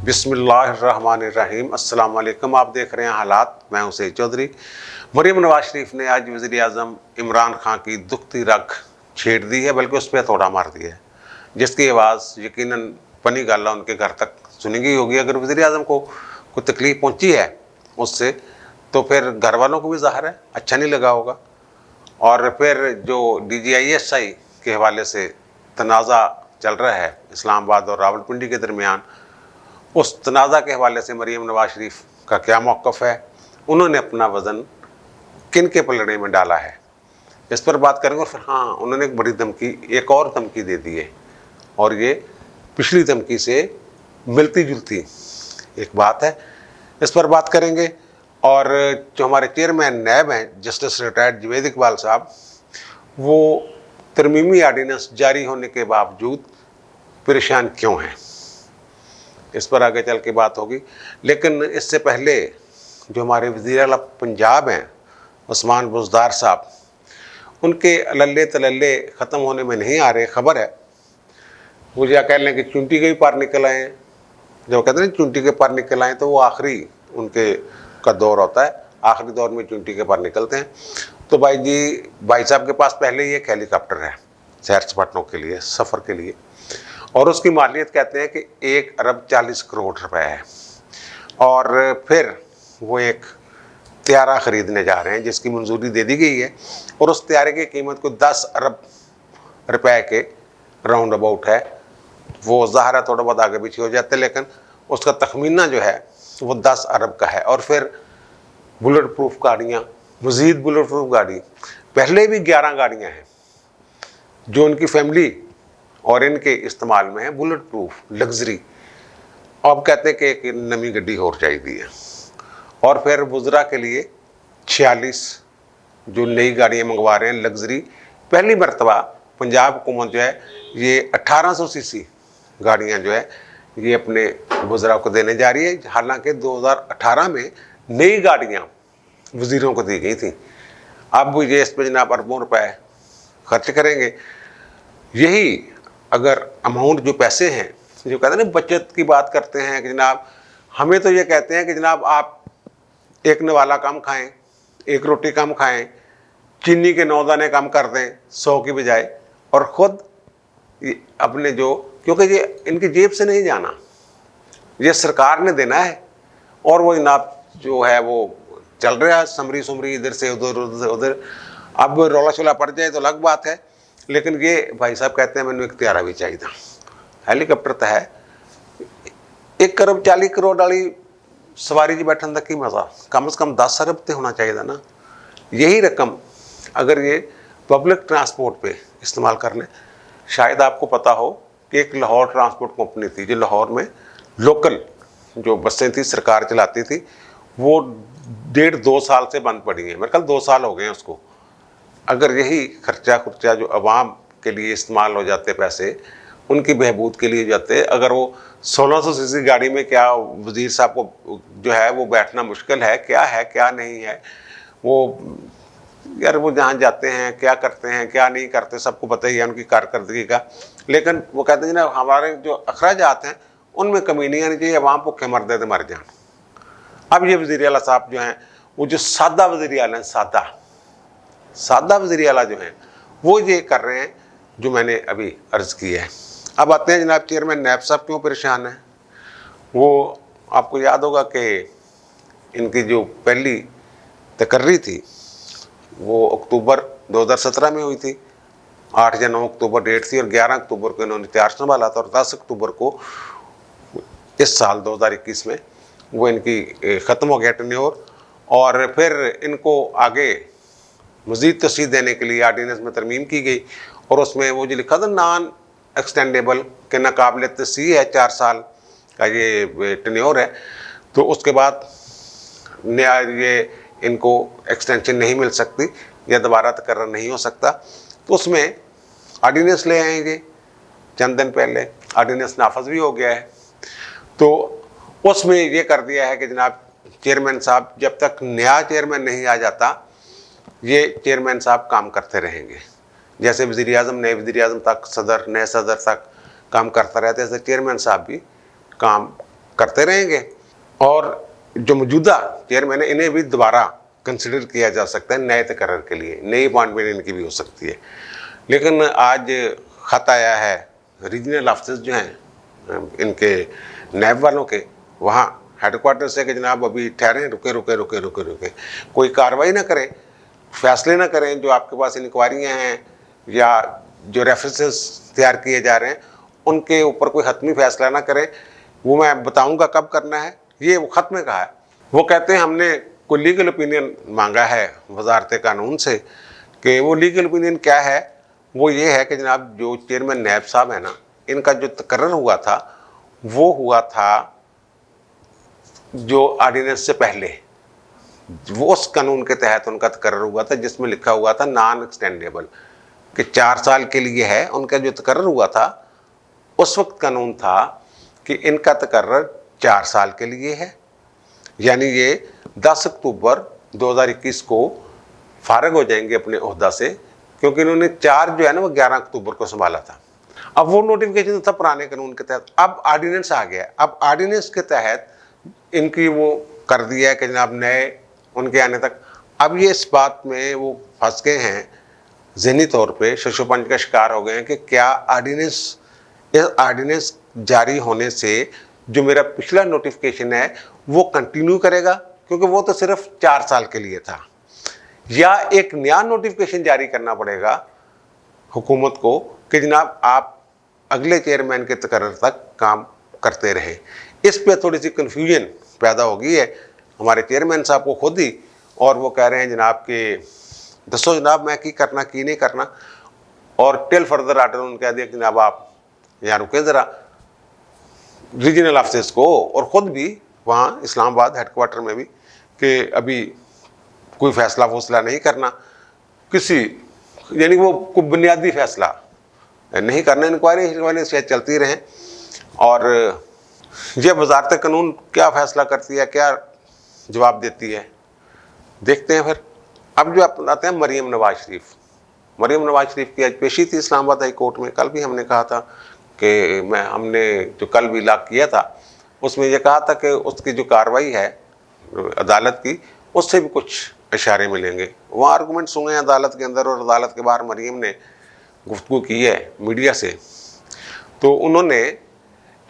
बिस्मिल्लाहिर्रहमानिर्रहीम। अस्सलाम वालेकुम। आप देख रहे हैं हालात। मैं हूं सईद चौधरी। मरीम नवाज शरीफ ने आज वज़ीर आज़म इमरान खान की दुखती रग छेड़ दी है, बल्कि उस पर थोड़ा मार दिया है, जिसकी आवाज़ यकीनन पनी गाला उनके घर तक सुनी गई होगी। अगर वज़ीर आज़म को कोई तकलीफ़ पहुँची है उससे, तो फिर घर वालों को भी ज़ाहिर है अच्छा नहीं लगा होगा। और फिर जो DGISI के हवाले से तनाज़ा चल रहा है इस्लामाबाद और रावलपिंडी के दरमियान, उस तनाज़ा के हवाले से मरीम नवाज शरीफ का क्या मौक़िफ़ है, उन्होंने अपना वज़न किन के पलड़े में डाला है, इस पर बात करेंगे। और फिर हाँ, उन्होंने एक बड़ी धमकी, एक और धमकी दे दी है, और ये पिछली धमकी से मिलती जुलती एक बात है, इस पर बात करेंगे। और जो हमारे चेयरमैन नैब हैं जस्टिस रिटायर्ड जवेद इकबाल साहब, वो तरमीमी आर्डीनेंस जारी होने के बावजूद परेशान क्यों हैं, इस पर आगे चल के बात होगी। लेकिन इससे पहले जो हमारे वज़ीर आला पंजाब हैं उस्मान बुज़दार साहब, उनके लल्ले तलल्ले ख़त्म होने में नहीं आ रहे। खबर है वो या कह लें कि चुंटी के भी पार निकल आए हैं। जब कहते हैं चुंटी के पार निकल आए, तो वो आखिरी उनके का दौर होता है, आखिरी दौर में चुंटी के पार निकलते हैं। तो भाई साहब के पास पहले ही एक हेलीकॉप्टर है सैर सपाटों के लिए, सफ़र के लिए, और उसकी मालियत कहते हैं कि 1 अरब 40 करोड़ रुपए है। और फिर वो एक त्यारा ख़रीदने जा रहे हैं जिसकी मंजूरी दे दी गई है, और उस त्यारे की कीमत को 10 अरब रुपए के राउंड अबाउट है। वो ज़ाहिर है थोड़ा बहुत आगे पीछे हो जाते हैं, लेकिन उसका तखमीना जो है वो 10 अरब का है। और फिर बुलेट प्रूफ गाड़ियाँ, मज़ीद बुलेट प्रूफ गाड़ी, पहले भी 11 गाड़ियाँ हैं जो उनकी फैमिली और इनके इस्तेमाल में है, बुलेट प्रूफ लग्जरी। अब कहते हैं कि एक नवी गड्डी और चाहिए है। और फिर वज़रा के लिए 46 जो नई गाड़ियाँ मंगवा रहे हैं लग्जरी। पहली मरतबा पंजाब हुकूमत जो है ये 1800 सीसी गाड़ियाँ जो है ये अपने वज़रा को देने जा रही है। हालांकि 2018 में नई गाड़ियाँ वज़ीरों को दी गई थी। अब ये इस पर जनाब अरबों रुपए खर्च करेंगे। यही अगर अमाउंट, जो पैसे हैं, जो कहते हैं ना बचत की बात करते हैं कि जनाब हमें तो ये कहते हैं कि जनाब आप एक नवाला कम खाएं, एक रोटी कम खाएं, चीनी के 9 दाने कम कर दें 100 की बजाय, और ख़ुद अपने जो, क्योंकि ये इनकी जेब से नहीं जाना, ये सरकार ने देना है। और वो जनाब जो है वो चल रहा है समरी सुमरी, इधर से उधर, उधर से उधर। अब रौला शोला पड़ जाए तो अलग बात है, लेकिन ये भाई साहब कहते हैं मैंने एक त्यारा भी चाहिए था। हेलीकॉप्टर तो है, 1 अरब 40 करोड़ वाली सवारी जी बैठन तक की मज़ा, कम से कम 10 अरब तो होना चाहिए था ना। यही रकम अगर ये पब्लिक ट्रांसपोर्ट पे इस्तेमाल कर लें। शायद आपको पता हो कि एक लाहौर ट्रांसपोर्ट कंपनी थी जो लाहौर में लोकल जो बसें थी सरकार चलाती थी, वो 1.5-2 साल से बंद पड़ी हैं। मेरे ख्याल 2 साल हो गए हैं उसको। अगर यही खर्चा जो आवाम के लिए इस्तेमाल हो जाते पैसे, उनकी बहबूद के लिए जाते, अगर वो 1600 सीसी गाड़ी में, क्या वज़ीर साहब को जो है वो बैठना मुश्किल है क्या नहीं है। वो यार वो जहाँ जाते हैं क्या करते हैं क्या नहीं करते सबको पता ही है उनकी कारकर्दगी का। लेकिन वो कहते हैं ना हमारे जो अखराजात हैं उनमें कमी नहीं आनी चाहिए, आवाम भुखे मर दे तो मर जाए। अब ये वज़ीर आला साहब जो हैं, वो जो सादा वज़ीर आला हैं, सादा वज़ीर आला जो हैं, वो ये कर रहे हैं जो मैंने अभी अर्ज़ की है। अब आते हैं जनाब चेयरमैन नैब साहब क्यों परेशान हैं। वो आपको याद होगा कि इनकी जो पहली तकर्री थी वो अक्टूबर 2017 में हुई थी। 8 या 9 अक्टूबर डेट थी, और 11 अक्टूबर को इन्होंने इख्तियार संभाला था, और 10 अक्टूबर को इस साल 2021 में वो इनकी ख़त्म हो गया टेन्योर। और फिर इनको आगे मज़ीद तस्दीक देने के लिए आर्डीनेंस में तरमीम की गई, और उसमें वो जो लिखा था नॉन एक्सटेंडेबल के नाकाबिल तस्सीह है, 4 साल का ये टेन्योर है। तो उसके बाद नया ये इनको एक्सटेंशन नहीं मिल सकती या दोबारा तकर्रर नहीं हो सकता। तो उसमें आर्डीनेंस ले आएंगे। चंद दिन पहले आर्डीनेंस नाफज भी हो गया है। तो उसमें ये कर दिया है कि जनाब चेयरमैन साहब, जब तक नया चेयरमैन नहीं आ जाता, ये चेयरमैन साहब काम करते रहेंगे। जैसे वज़ीर आज़म, नए वज़ीर आज़म तक, नए सदर तक काम करता रहता है, ऐसे चेयरमैन साहब भी काम کرتے رہیں گے، اور جو موجودہ چیئرمین ہیں انہیں بھی دوبارہ کنسیڈر کیا جا سکتا ہے نئے تقرر کے لیے، نئی اپوائنٹمنٹ ان کی بھی ہو سکتی ہے۔ لیکن آج خط آیا ہے ریجنل آفسز جو ہیں ان کے نیب والوں کے وہاں ہیڈ کوارٹر سے کہ جناب ابھی ٹھہریں، رکے، کوئی کارروائی نہ کریں، فیصلے نہ کریں، جو آپ کے پاس انکوائریاں ہیں یا جو ریفرنسز تیار کیے جا رہے ہیں ان کے اوپر کوئی حتمی فیصلہ نہ کریں، وہ میں بتاؤں گا کب کرنا ہے۔ یہ وہ خط میں کہا ہے۔ وہ کہتے ہیں ہم نے کوئی لیگل اوپینین مانگا ہے وزارت قانون سے، کہ وہ لیگل اوپینین کیا ہے؟ وہ یہ ہے کہ جناب جو چیئرمین نیب صاحب ہیں نا، ان کا جو تقرر ہوا تھا وہ ہوا تھا جو آرڈیننس سے پہلے، وہ اس قانون کے تحت ان کا تقرر ہوا تھا جس میں لکھا ہوا تھا نان ایکسٹینڈیبل، کہ 4 سال کے لیے ہے۔ ان کا جو تقرر ہوا تھا اس وقت قانون تھا کہ ان کا تقرر 4 سال کے لیے ہے، یعنی یہ 10 اکتوبر 2021 کو فارغ ہو جائیں گے اپنے عہدہ سے، کیونکہ انہوں نے 4 جو ہے نا وہ 11 اکتوبر کو سنبھالا تھا۔ اب وہ نوٹیفیکیشن تھا پرانے قانون کے تحت، اب آرڈیننس آ گیا، اب آرڈیننس کے تحت ان کی وہ کر دیا ہے کہ جناب نئے ان کے آنے تک۔ اب یہ اس بات میں وہ پھنس گئے ہیں ذہنی طور پہ، ششو پنج کا شکار ہو گئے ہیں کہ کیا آرڈیننس جاری ہونے سے جو میرا پچھلا نوٹیفیکیشن ہے وہ کنٹینیو کرے گا، کیونکہ وہ تو صرف 4 سال کے لیے تھا، یا ایک نیا نوٹیفیکیشن جاری کرنا پڑے گا حکومت کو کہ جناب آپ اگلے چیئرمین کے تقرر تک کام کرتے رہیں۔ اس پہ تھوڑی سی کنفیوژن پیدا ہو گئی ہے ہمارے چیئرمین صاحب کو خود ہی، اور وہ کہہ رہے ہیں جناب کہ دسو جناب میں کی کرنا کی نہیں کرنا، اور ٹل فردر آرڈر ان کہہ دیا کہ جناب آپ یہاں رکیں ذرا ریجنل آفسز کو، اور خود بھی وہاں اسلام آباد ہیڈ کوارٹر میں بھی، کہ ابھی کوئی فیصلہ نہیں کرنا، کسی یعنی وہ کوئی بنیادی فیصلہ نہیں کرنا، انکوائری شاید چلتی رہیں۔ اور یہ وزارت قانون کیا فیصلہ کرتی ہے، کیا جواب دیتی ہے، دیکھتے ہیں پھر۔ اب جو آتے ہیں مریم نواز شریف کی آج پیشی تھی اسلام آباد ہائی کورٹ میں۔ کل بھی ہم نے کہا تھا کہ ہم نے جو کل بھی لاگ کیا تھا اس میں یہ کہا تھا کہ اس کی جو کارروائی ہے عدالت کی اس سے بھی کچھ اشارے ملیں گے۔ وہاں آرگومنٹ سنے ہیں عدالت کے اندر، اور عدالت کے باہر مریم نے گفتگو کی ہے میڈیا سے، تو انہوں نے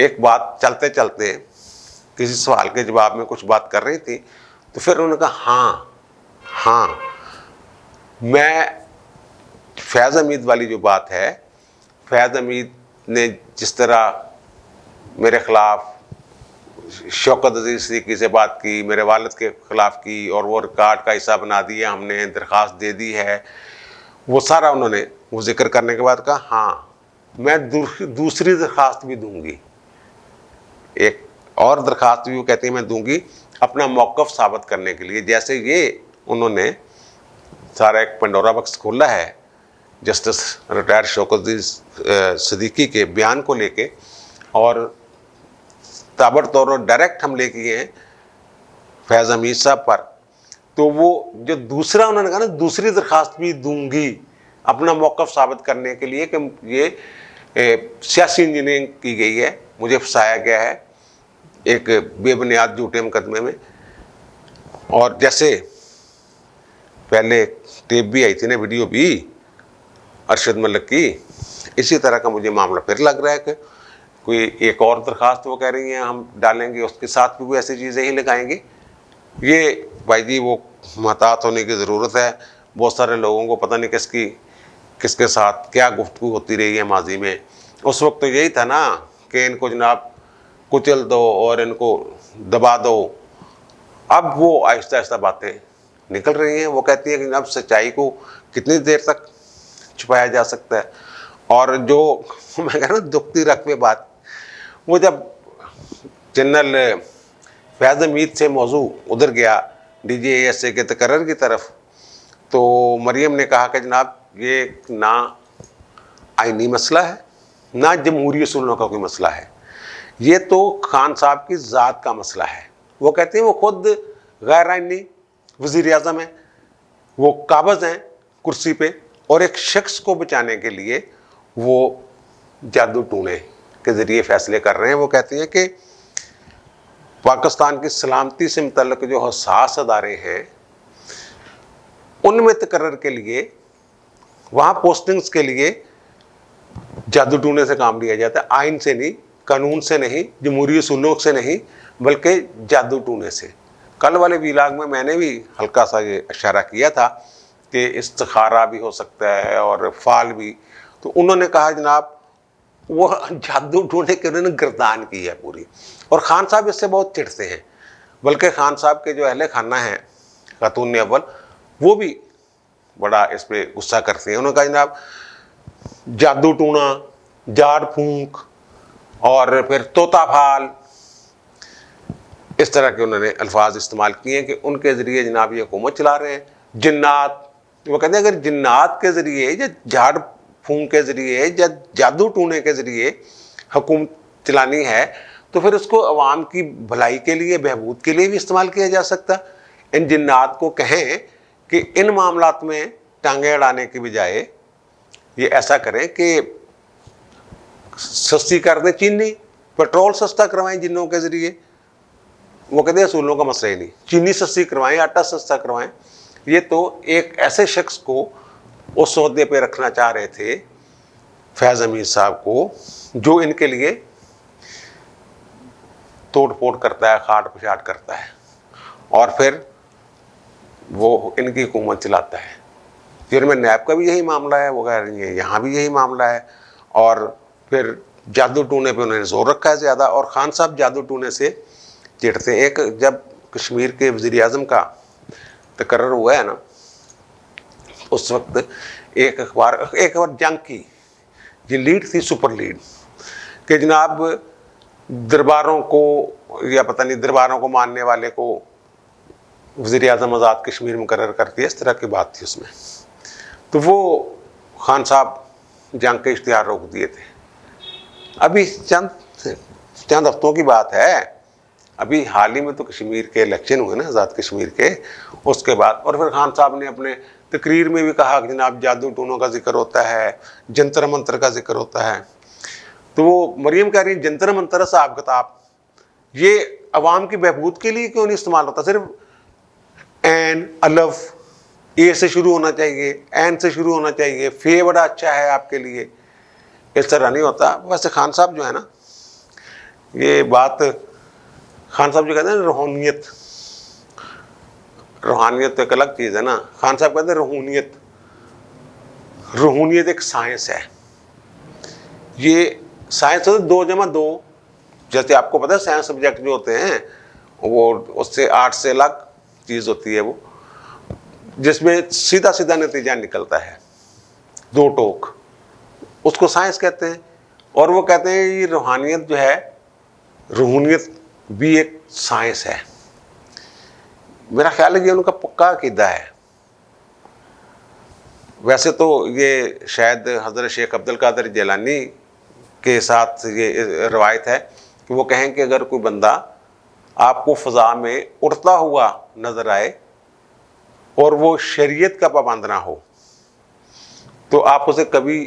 ایک بات چلتے چلتے کسی سوال کے جواب میں کچھ بات کر رہی تھی، تو پھر انہوں نے کہا ہاں میں فیض حمید والی جو بات ہے، فیض حمید نے جس طرح میرے خلاف شوکت عزیز صدیقی سے بات کی، میرے والد کے خلاف کی، اور وہ ریکارڈ کا حصہ بنا دیا، ہم نے درخواست دے دی ہے، وہ سارا انہوں نے وہ ذکر کرنے کے بعد کہا ہاں میں دوسری درخواست بھی دوں گی، ایک اور درخواست بھی وہ کہتی ہیں میں دوں گی اپنا موقف ثابت کرنے کے لیے۔ جیسے یہ انہوں نے سارا ایک پنڈورا باکس کھولا ہے جسٹس ریٹائر شوکت عزیز صدیقی کے بیان کو لے کے، اور تابڑتوڑ اور ڈائریکٹ حملے کیے ہیں فیض حمید صاحب پر، تو وہ جو دوسرا انہوں نے کہا نا دوسری درخواست بھی دوں گی اپنا موقف ثابت کرنے کے لیے کہ یہ سیاسی انجینئرنگ کی گئی ہے، مجھے پھنسایا گیا ہے ایک بے بنیاد جھوٹے مقدمے میں۔ اور جیسے پہلے ٹیپ بھی آئی تھی نا، ویڈیو بھی ارشد ملک کی، اسی طرح کا مجھے معاملہ پھر لگ رہا ہے کہ کوئی ایک اور درخواست وہ کہہ رہی ہیں ہم ڈالیں گے، اس کے ساتھ بھی وہ ایسی چیزیں ہی لگائیں گی۔ یہ بھائی جی وہ محتاط ہونے کی ضرورت ہے۔ بہت سارے لوگوں کو پتہ نہیں کس کے ساتھ کیا گفتگو ہوتی رہی ہے ماضی میں۔ اس وقت تو یہی تھا نا کہ ان کو جناب کچل دو اور ان کو دبا دو۔ اب وہ آہستہ آہستہ باتیں نکل رہی ہیں، وہ کہتی ہیں کہ جناب سچائی کو کتنی دیر تک چھپایا جا سکتا ہے۔ اور جو میں کہہ رہا ہوں دکھتی رکھ پہ بات، وہ جب جنرل فیض حمید سے موضوع ادھر گیا D G A S A کے تقرر کی طرف، تو مریم نے کہا کہ جناب یہ نہ آئینی مسئلہ ہے نہ جمہوری اصولوں کا کوئی مسئلہ ہے، یہ تو خان صاحب کی ذات کا مسئلہ ہے۔ وہ کہتے ہیں وہ خود غیر آئینی وزیر اعظم ہیں، وہ قابض ہیں کرسی پہ، اور ایک شخص کو بچانے کے لیے وہ جادو ٹونے کے ذریعے فیصلے کر رہے ہیں۔ وہ کہتے ہیں کہ पाकिस्तान की सलामती से मुतल्लिक जो हसास अदारे हैं उनमें तकर्रर के लिए, वहाँ पोस्टिंग्स के लिए जादू टूने से काम लिया जाता है, आइन से नहीं, कानून से नहीं, जमहूरी उसूलों से नहीं, बल्कि जादू टूने से। कल वाले वीलाग में मैंने भी हल्का सा ये इशारा किया था कि इस्तिखारा भी हो सकता है और फाल भी, तो उन्होंने कहा जनाब वो जादू टूने के उन्होंने गर्दान की है पूरी, और खान साहब इससे बहुत चिढ़ते हैं। बल्कि खान साहब के जो अहले खाना हैं खातून अव्वल, वो भी बड़ा इस पर गुस्सा करते हैं। उन्होंने कहा जनाब जादू टूना, जाड़ फूंक और फिर तोता फाल, इस तरह के उन्होंने अल्फाज इस्तेमाल किए कि उनके ज़रिए जनाब ये हुकूमत चला रहे हैं। जिन्नात, वो कहते हैं अगर जिन्नात के ज़रिए या झाड़ फूंक के ज़रिए या जादू टूने के ज़रिए हुकूमत चलानी है तो फिर उसको अवाम की भलाई के लिए, बहबूद के लिए भी इस्तेमाल किया जा सकता। इन जिन्नात को कहें कि इन मामलात में टांगे अड़ाने की बजाय ये ऐसा करें कि सस्ती कर दें चीनी, पेट्रोल सस्ता करवाएं जिन्नों के ज़रिए। वो कहते हैं असूलों का मसला ही नहीं, चीनी सस्ती करवाएं, आटा सस्ता करवाएं। ये तो एक ऐसे शख्स को उस ओहदे पे रखना चाह रहे थे, फैज़ अमीर साहब को, जो इनके लिए तोड़ फोड़ करता है, खाट पिशाट करता है और फिर वो इनकी हुकूमत चलाता है। चेयरमैन नैब का भी यही मामला है, वो कह रही है यहाँ भी यही मामला है। और फिर जादू टूने पे उन्होंने जोर रखा है ज़्यादा, और खान साहब जादू टूने से चिढ़ते। एक जब कश्मीर के वज़ीर आज़म का तकर्रर हुआ है ना, उस वक्त एक अखबार जंग की ये लीड थी, सुपर लीड, कि जनाब दरबारों को या पता नहीं दरबारों को मानने वाले को वज़ीर आज़म आज़ाद कश्मीर मुकर्रर करती है, इस तरह की बात थी उसमें। तो वो खान साहब जंग के इश्तिहार रोक दिए थे। अभी चंद हफ्तों की बात है, अभी हाल ही में तो कश्मीर के इलेक्शन हुए ना, आज़ाद कश्मीर के, उसके बाद। और फिर खान साहब ने अपने तकरीर में भी कहा कि जनाब जादू टूनों का जिक्र होता है, जंतर मंतर का जिक्र होता है। तो वो मरियम कह रही है जंतर मंतर हिसाब किताब ये अवाम की बहबूद के लिए क्यों नहीं इस्तेमाल होता? सिर्फ एन, अलफ, ए से शुरू होना चाहिए, एन से शुरू होना चाहिए, फे बड़ा अच्छा है आपके लिए, इस तरह नहीं होता। वैसे खान साहब जो है ना, ये बात खान साहब जो कहते हैं रूहानियत, रूहानियत तो एक अलग चीज़ है ना। खान साहब कहते हैं रूहानियत, रूहानियत एक साइंस है। ये साइंस होता है 2 + 2, जैसे आपको पता है साइंस सब्जेक्ट जो होते हैं वो उससे 8 से अलग चीज़ होती है, वो जिसमें सीधा सीधा नतीजा निकलता है, 2 टोक, उसको साइंस कहते हैं। और वो कहते हैं ये रूहानियत जो है, रूहानियत भी एक साइंस है। मेरा ख्याल है कि उनका पक्का अकीदा है। वैसे तो ये शायद हज़रत शेख अब्दुल कादिर जिलानी के साथ ये रवायत है कि वो कहें कि अगर कोई बंदा आपको फ़ज़ा में उड़ता हुआ नज़र आए और वो शरीयत का पाबंद ना हो तो आप उसे कभी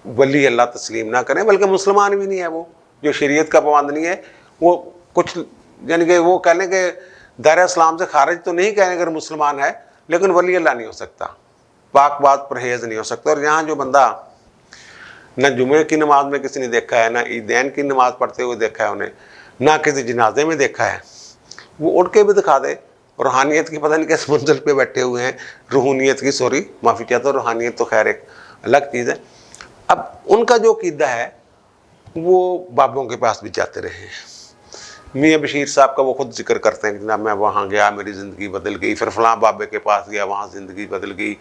वली अल्लाह तस्लीम ना करें। बल्कि मुसलमान भी नहीं है वो, जो शरीयत का पाबंद नहीं है, वो कुछ यानी कि वो कह लें कि दायरा इस्लाम से खारिज तो नहीं कहें अगर मुसलमान है, लेकिन वली अल्लाह नहीं हो सकता, पाक बात परहेज़ नहीं हो सकता। और यहाँ जो बंदा न जुमे की नमाज में किसी ने देखा है, ना ईदैन की नमाज पढ़ते हुए देखा है उन्हें, ना किसी जनाजे में देखा है, वो उठ के भी दिखा दे। रूहानियत की पता नहीं किस मंजिल पे बैठे हुए हैं, रूहानियत की, सॉरी माफ़ी चाहता हूँ, रूहानियत तो खैर एक अलग चीज़ है। अब उनका जो क़ीदा है वो बाबों के पास भी जाते रहे हैं। मियाँ बशीर साहब का वो खुद जिक्र करते हैं कि जनाब मैं वहाँ गया, मेरी ज़िंदगी बदल गई, फिर फ़लाँ बाबे के पास गया, वहाँ ज़िंदगी बदल गई।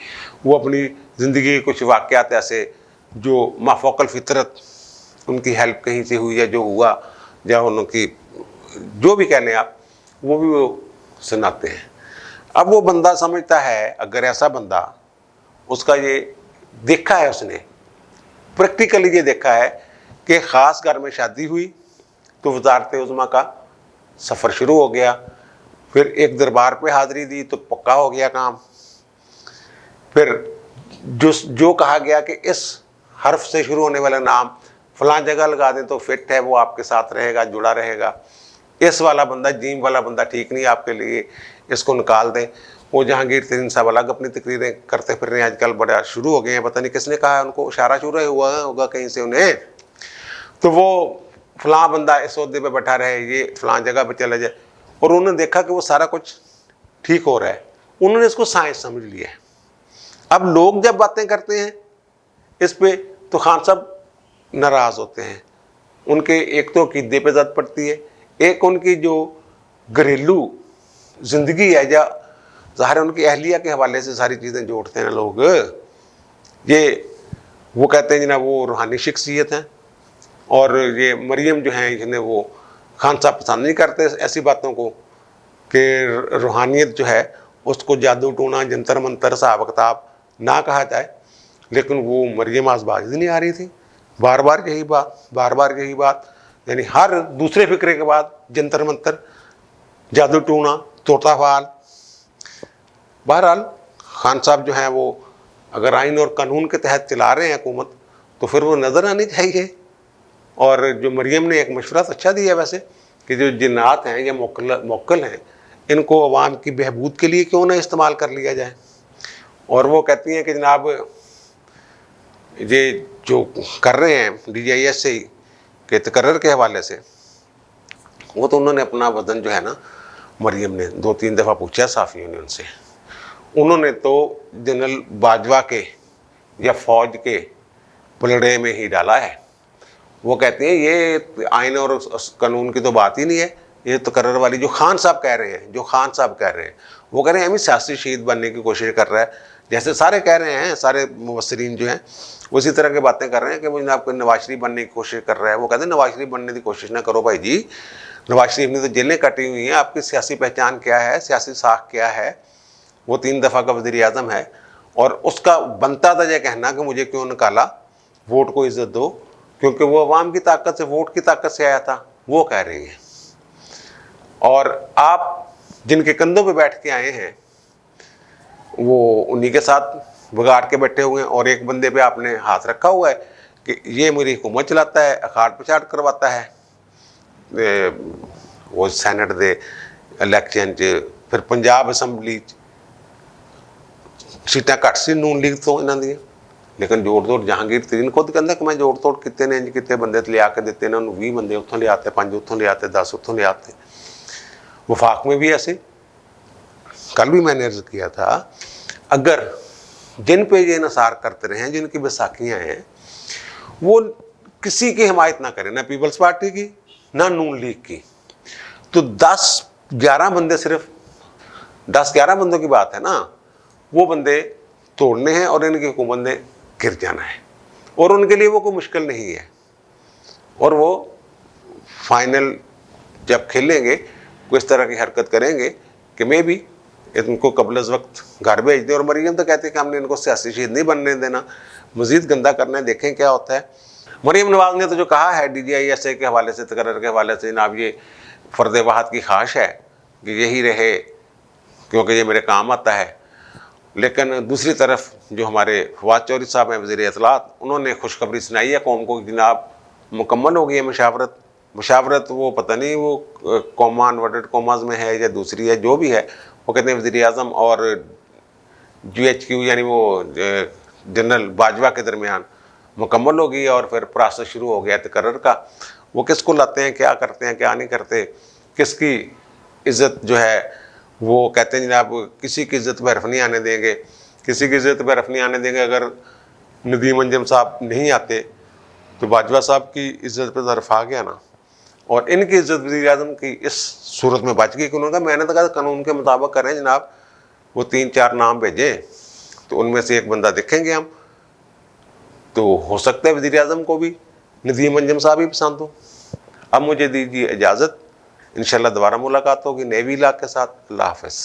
वो अपनी ज़िंदगी के कुछ वाक़यात ऐसे जो माफ़ौक़ल फ़ितरत उनकी हेल्प कहीं से हुई या जो हुआ, या उनकी जो भी कह लें आप, वो भी वो सुनाते हैं। अब वो बंदा समझता है, अगर ऐसा बंदा उसका ये देखा है, उसने प्रैक्टिकली ये देखा है कि ख़ास घर में शादी हुई तो वज़ारत उज़्मा का सफ़र शुरू हो गया, फिर एक दरबार पे हाज़िरी दी तो पक्का हो गया काम, फिर जो कहा गया कि इस हर्फ से शुरू होने वाला नाम फ़लाँ जगह लगा दें तो फिट है, वो आपके साथ रहेगा, जुड़ा रहेगा, اس والا بندہ جیم والا بندہ ٹھیک نہیں آپ کے لیے، اس کو نکال دیں۔ وہ جہانگیر ترین صاحب الگ اپنی تقریریں کرتے پھر رہے ہیں آج کل، بڑا شروع ہو گئے ہیں، پتہ نہیں کس نے کہا ان کو، اشارہ شروع ہوا ہوگا کہیں سے انہیں، تو وہ فلاں بندہ اس عہدے پہ بیٹھا رہے، یہ فلاں جگہ پہ چلا جائے، اور انہوں نے دیکھا کہ وہ سارا کچھ ٹھیک ہو رہا ہے، انہوں نے اس کو سائنس سمجھ لیا ہے۔ اب لوگ جب باتیں کرتے ہیں اس پہ تو خان صاحب ناراض ہوتے ہیں، ان کے ایک تو عقیدے پہ زد پڑتی ہے، ایک ان کی جو گھریلو زندگی ہے، یا ظاہر ان کی اہلیہ کے حوالے سے ساری چیزیں جوڑتے ہیں لوگ، یہ وہ کہتے ہیں جناب وہ روحانی شخصیت ہیں، اور یہ مریم جو ہیں جنہیں وہ خان صاحب پسند نہیں کرتے ایسی باتوں کو، کہ روحانیت جو ہے اس کو جادو ٹونا جنتر منتر حساب کتاب نہ کہا جائے، لیکن وہ مریم آز باز نہیں آ رہی تھی، بار بار یہی بات، یعنی ہر دوسرے فکرے کے بعد جنتر منتر، جادو ٹونا، طوطا فال۔ بہرحال خان صاحب جو ہیں وہ اگر آئین اور قانون کے تحت چلا رہے ہیں حکومت تو پھر وہ نظر آنی چاہیے۔ اور جو مریم نے ایک مشورہ اچھا دیا ویسے، کہ جو جنات ہیں یا موکل ہیں ان کو عوام کی بہبود کے لیے کیوں نہ استعمال کر لیا جائے، اور وہ کہتی ہیں کہ جناب یہ جو کر رہے ہیں DGIS سے کے تقرر کے حوالے سے، وہ تو انہوں نے اپنا وزن جو ہے نا، مریم نے 2-3 دفعہ پوچھا صحافیوں نے ان سے، انہوں نے تو جنرل باجوہ کے یا فوج کے پلڑے میں ہی ڈالا ہے۔ وہ کہتے ہیں یہ آئین اور قانون کی تو بات ہی نہیں ہے، یہ تقرر والی جو خان صاحب کہہ رہے ہیں، وہ کہہ رہے ہیں ہمیں سیاسی شہید بننے کی کوشش کر رہا ہے، جیسے سارے کہہ رہے ہیں، سارے مبصرین جو ہیں اسی طرح کی باتیں کر رہے ہیں کہ وہ جناب کو نواز شریف بننے کی کوشش کر رہا ہے۔ وہ کہتے ہیں نواز شریف بننے کی کوشش نہ کرو بھائی جی، نواز شریف نے تو جیلیں کٹی ہوئی ہیں، آپ کی سیاسی پہچان کیا ہے، سیاسی ساکھ کیا ہے، وہ 3 دفعہ کا وزیر اعظم ہے، اور اس کا بنتا تھا یہ کہنا کہ مجھے کیوں نکالا، ووٹ کو عزت دو، کیونکہ وہ عوام کی طاقت سے، ووٹ کی طاقت سے آیا تھا، وہ کہہ رہی ہیں۔ اور آپ جن کے کندھوں پہ بیٹھ کے آئے ہیں وہ انہی کے ساتھ بگاڑ کے بیٹھے ہوئے ہیں، اور ایک بندے پہ آپ نے ہاتھ رکھا ہوا ہے کہ یہ میری حکومت چلاتا ہے، اکھاڑ پچھاڑ کرواتا ہے، وہ سینٹ دے الیکشن پھر پنجاب اسمبلی سیٹاں گھٹ سی نون لیگ تو انہاں دی، لیکن جوڑ توڑ جہانگیر ترین خود کہندا کہ میں جوڑ توڑ کتے نے، کتے بندے لیا کے دیتے نے، 20 بندے اتوں لے آتے، 5 اتوں لے آتے، 10 اتوں لے آتے۔ وفاق میں بھی ایسے، کل بھی میں نے عرض کیا تھا، اگر جن پہ یہ انحصار کرتے رہے ہیں، جن کی بیساکھیاں ہیں، وہ کسی کی حمایت نہ کریں، نہ پیپلز پارٹی کی نہ نون لیگ کی، تو 10-11 بندے، صرف 10-11 بندوں کی بات ہے نا، وہ بندے توڑنے ہیں اور ان کی حکومت نے گر جانا ہے، اور ان کے لیے وہ کوئی مشکل نہیں ہے، اور وہ فائنل جب کھیلیں گے کوئی اس طرح کی حرکت کریں گے کہ میں بھی ان کو قبل از وقت گھر بھیج دیں۔ اور مریم تو کہتے ہیں کہ ہم نے ان کو سیاسی شہید نہیں بننے دینا، مزید گندہ کرنا ہے، دیکھیں کیا ہوتا ہے۔ مریم نواز نے تو جو کہا ہے DGIS کے حوالے سے، تقرر کے حوالے سے، جناب یہ فرد واحد کی خواہش ہے کہ یہی رہے کیونکہ یہ میرے کام آتا ہے، لیکن دوسری طرف جو ہمارے فواد چودھری صاحب ہیں وزیر اطلاعات، انہوں نے خوشخبری سنائی ہے قوم کو کہ جناب مکمل ہو گئی ہے مشاورت، وہ پتہ نہیں وہ کوما انورٹڈ کوماز میں ہے یا دوسری ہے، جو بھی ہے، وہ کہتے ہیں وزیر اعظم اور GHQ یعنی وہ جنرل باجوہ کے درمیان مکمل ہو گئی، اور پھر پروسیس شروع ہو گیا تقرر کا۔ وہ کس کو لاتے ہیں، کیا کرتے ہیں، کیا نہیں کرتے، کس کی عزت جو ہے، وہ کہتے ہیں جناب کسی کی عزت پہ حرف نہیں آنے دیں گے، کسی کی عزت پہ حرف نہیں آنے دیں گے۔ اگر ندیم انجم صاحب نہیں آتے تو باجوہ صاحب کی عزت پہ حرف آ گیا نا، اور ان کی عزت وزیر اعظم کی اس صورت میں بچ گئی کہ انہوں نے کہا میں نے تو کہا قانون کے مطابق کریں جناب، وہ 3-4 نام بھیجیں تو ان میں سے ایک بندہ دیکھیں گے ہم، تو ہو سکتا ہے وزیر اعظم کو بھی ندیم انجم صاحب ہی پسند ہو۔ اب مجھے دیجیے اجازت، انشاءاللہ دوبارہ ملاقات ہوگی نئے ویلاگ کے ساتھ۔ اللہ حافظ۔